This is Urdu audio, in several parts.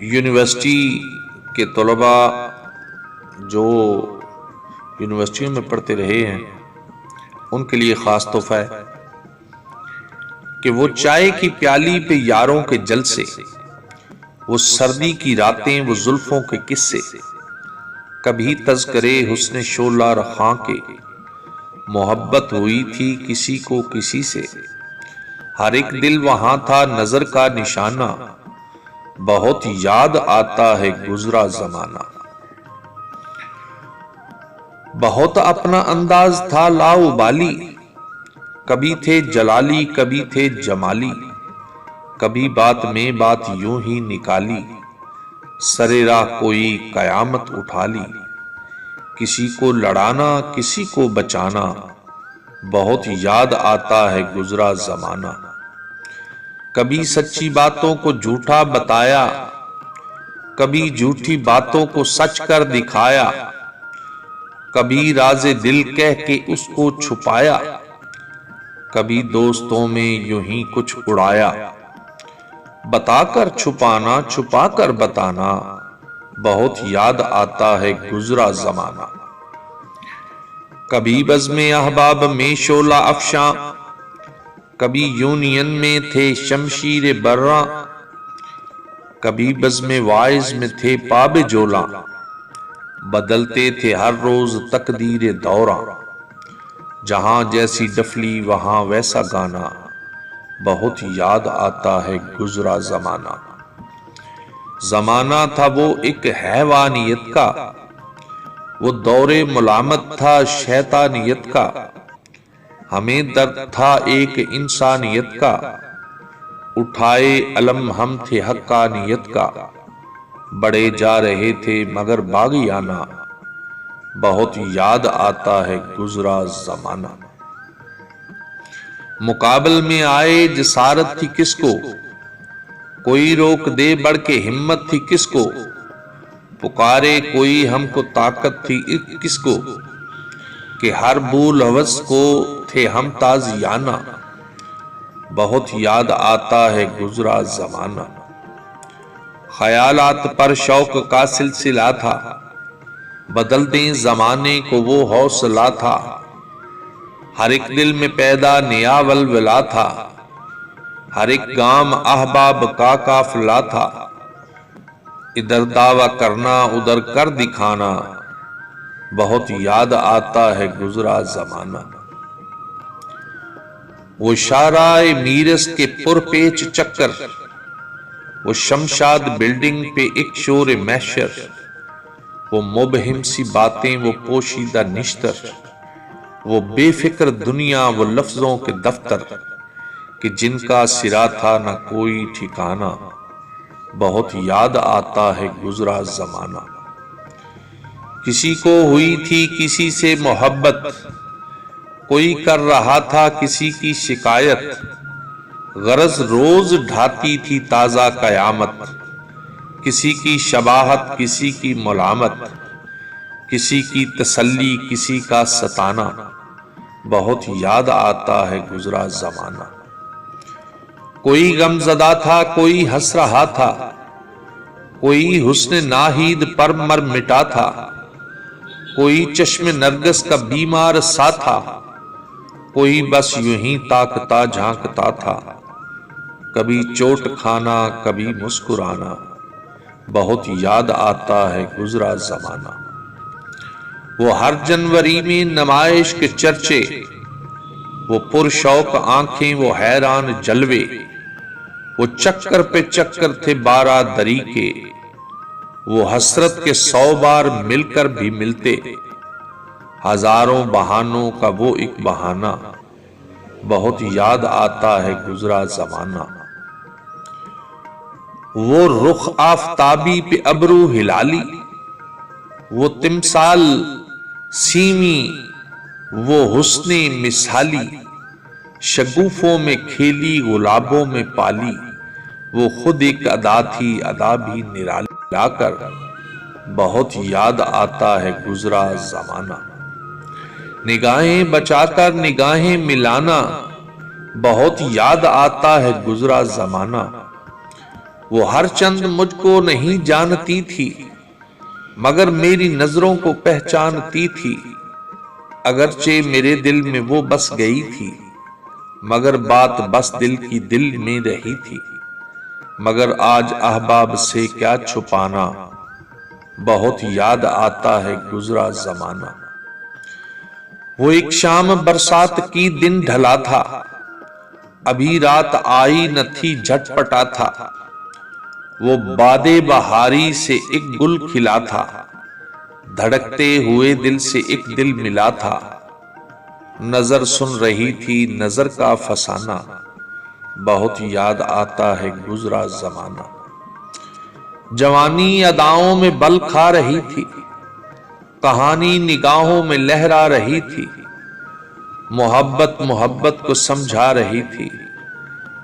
یونیورسٹی کے طلباء جو یونیورسٹیوں میں پڑھتے رہے ہیں ان کے لیے خاص تحفہ ہے کہ وہ چائے کی پیالی پہ یاروں کے جلسے، وہ سردی کی راتیں، وہ زلفوں کے قصے، کبھی تذکرے حسن شعلہ رخاں کے، محبت ہوئی تھی کسی کو کسی سے، ہر ایک دل وہاں تھا نظر کا نشانہ، بہت یاد آتا ہے گزرا زمانہ۔ بہت اپنا انداز تھا لاؤبالی، کبھی تھے جلالی کبھی تھے جمالی، کبھی بات میں بات یوں ہی نکالی، سرے راہ کوئی قیامت اٹھا لی، کسی کو لڑانا کسی کو بچانا، بہت یاد آتا ہے گزرا زمانہ۔ کبھی سچی باتوں کو جھوٹا بتایا، کبھی جھوٹی باتوں کو سچ کر دکھایا، کبھی راز دل کہہ کے اس کو چھپایا، کبھی دوستوں میں یوں ہی کچھ اڑایا، بتا کر چھپانا چھپا کر بتانا، بہت یاد آتا ہے گزرا زمانہ۔ کبھی بزم احباب میں شعلہ افشاں، کبھی یونین میں تھے شمشیر براں، کبھی بزم وائز میں تھے پاب جولاں، بدلتے تھے ہر روز تقدیر دوراں، جہاں جیسی ڈفلی وہاں ویسا گانا، بہت یاد آتا ہے گزرا زمانہ۔ زمانہ تھا وہ ایک حیوانیت کا، وہ دور ملامت تھا شیطانیت کا، ہمیں درد تھا ایک انسانیت کا، اٹھائے علم ہم تھے حقانیت کا، بڑے جا رہے تھے مگر باغیانہ، بہت یاد آتا ہے گزرا زمانہ۔ مقابل میں آئے جسارت تھی کس کو، کوئی روک دے بڑھ کے ہمت تھی کس کو، پکارے کوئی ہم کو طاقت تھی کس کو، کہ ہر بول ہوس کو تھے ہم تازیانہ، بہت یاد آتا ہے گزرا زمانہ۔ خیالات پر شوق کا سلسلہ تھا، بدل دیں زمانے کو وہ حوصلہ تھا، ہر ایک دل میں پیدا نیا ولولہ تھا، ہر ایک گام احباب کا قافلہ تھا، ادھر دعویٰ کرنا ادھر کر دکھانا، بہت یاد آتا ہے گزرا زمانہ۔ وہ شاہراہ میرس کے پر پیچ چکر، وہ شمشاد بلڈنگ پہ ایک شور محشر، وہ مبہم سی باتیں وہ پوشیدہ نشتر، وہ بے فکر دنیا وہ لفظوں کے دفتر، کہ جن کا سرا تھا نہ کوئی ٹھکانہ، بہت یاد آتا ہے گزرا زمانہ۔ کسی کو ہوئی تھی کسی سے محبت، کوئی کر رہا تھا کسی کی شکایت، غرض روز ڈھاتی تھی تازہ قیامت، کسی کی شباہت کسی کی ملامت، کسی کی تسلی کسی کا ستانا، بہت یاد آتا ہے گزرا زمانہ۔ کوئی غم زدہ تھا کوئی ہنس رہا تھا، کوئی حسن ناہید پر مر مٹا تھا، کوئی چشم نرگس کا بیمار سا تھا، کوئی بس یوں ہی تاکتا جھانکتا تھا، کبھی چوٹ کھانا کبھی مسکرانا، بہت یاد آتا ہے گزرا زمانہ۔ وہ ہر جنوری میں نمائش کے چرچے، وہ پرشوق آنکھیں وہ حیران جلوے، وہ چکر پہ چکر تھے بارہ دری کے، وہ حسرت کے 100 بار مل کر بھی ملتے، ہزاروں بہانوں کا وہ ایک بہانہ، بہت یاد آتا ہے گزرا زمانہ۔ وہ رخ آفتابی پہ ابرو ہلالی، وہ تمثال سیمی وہ حسن مثالی، شگوفوں میں کھیلی گلابوں میں پالی، وہ خود ایک ادا تھی ادا بھی نرالا کر، بہت یاد آتا ہے گزرا زمانہ۔ نگاہیں بچا کر نگاہیں ملانا، بہت یاد آتا ہے گزرا زمانہ۔ وہ ہر چند مجھ کو نہیں جانتی تھی، مگر میری نظروں کو پہچانتی تھی۔ اگرچہ میرے دل میں وہ بس گئی تھی، مگر بات بس دل کی دل میں رہی تھی۔ مگر آج احباب سے کیا چھپانا، بہت یاد آتا ہے گزرا زمانہ۔ وہ ایک شام برسات کی دن ڈھلا تھا، ابھی رات آئی نہ تھی جھٹ پٹا تھا۔ وہ باد بہاری سے ایک گل کھلا تھا، دھڑکتے ہوئے دل سے ایک دل ملا تھا۔ نظر سن رہی تھی نظر کا فسانہ، بہت یاد آتا ہے گزرا زمانہ۔ جوانی اداؤں میں بل کھا رہی تھی، کہانی نگاہوں میں لہرا رہی تھی۔ محبت محبت کو سمجھا رہی تھی،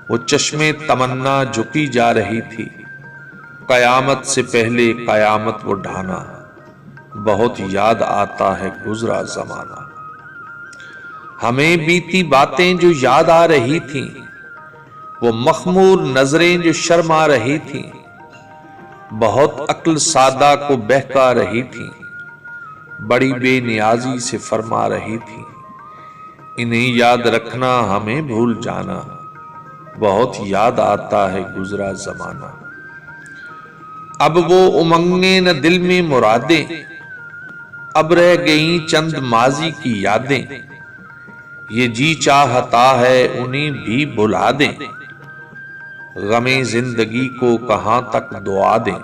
وہ چشمے تمنا جھکی جا رہی تھی۔ قیامت سے پہلے قیامت وہ ڈھانا، بہت یاد آتا ہے گزرا زمانہ۔ ہمیں بیتی باتیں جو یاد آ رہی تھیں، وہ مخمور نظریں جو شرما رہی تھیں، بہت عقل سادہ کو بہکا رہی تھی، بڑی بے نیازی سے فرما رہی تھی۔ انہیں یاد رکھنا ہمیں بھول جانا، بہت یاد آتا ہے گزرا زمانہ۔ اب وہ امنگیں نہ دل میں مرادیں، اب رہ گئیں چند ماضی کی یادیں۔ یہ جی چاہتا ہے انہیں بھی بھلا دیں، غم زندگی کو کہاں تک دعا دیں۔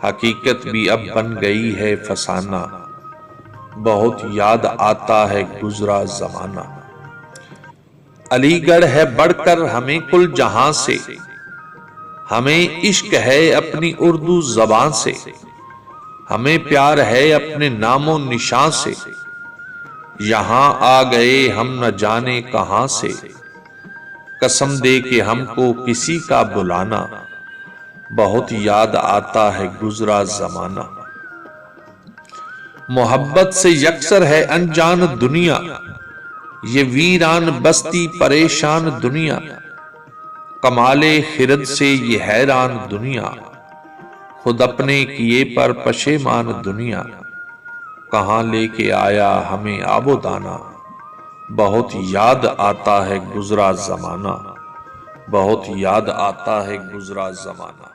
حقیقت بھی اب بن گئی ہے فسانہ، بہت یاد آتا ہے گزرا زمانہ۔ علی گڑھ ہے بڑھ کر ہمیں کل جہاں سے، ہمیں عشق ہے اپنی اردو زبان سے، ہمیں پیار ہے اپنے نام و نشان سے۔ یہاں آ گئے ہم نہ جانے کہاں سے، قسم دے کہ ہم کو کسی کا بلانا، بہت یاد آتا ہے گزرا زمانہ۔ محبت سے یکسر ہے انجان دنیا، یہ ویران بستی پریشان دنیا۔ کمال خرد سے یہ حیران دنیا، خود اپنے کیے پر پشیمان دنیا۔ کہاں لے کے آیا ہمیں آب و دانا، بہت یاد آتا ہے گزرا زمانہ، بہت یاد آتا ہے گزرا زمانہ۔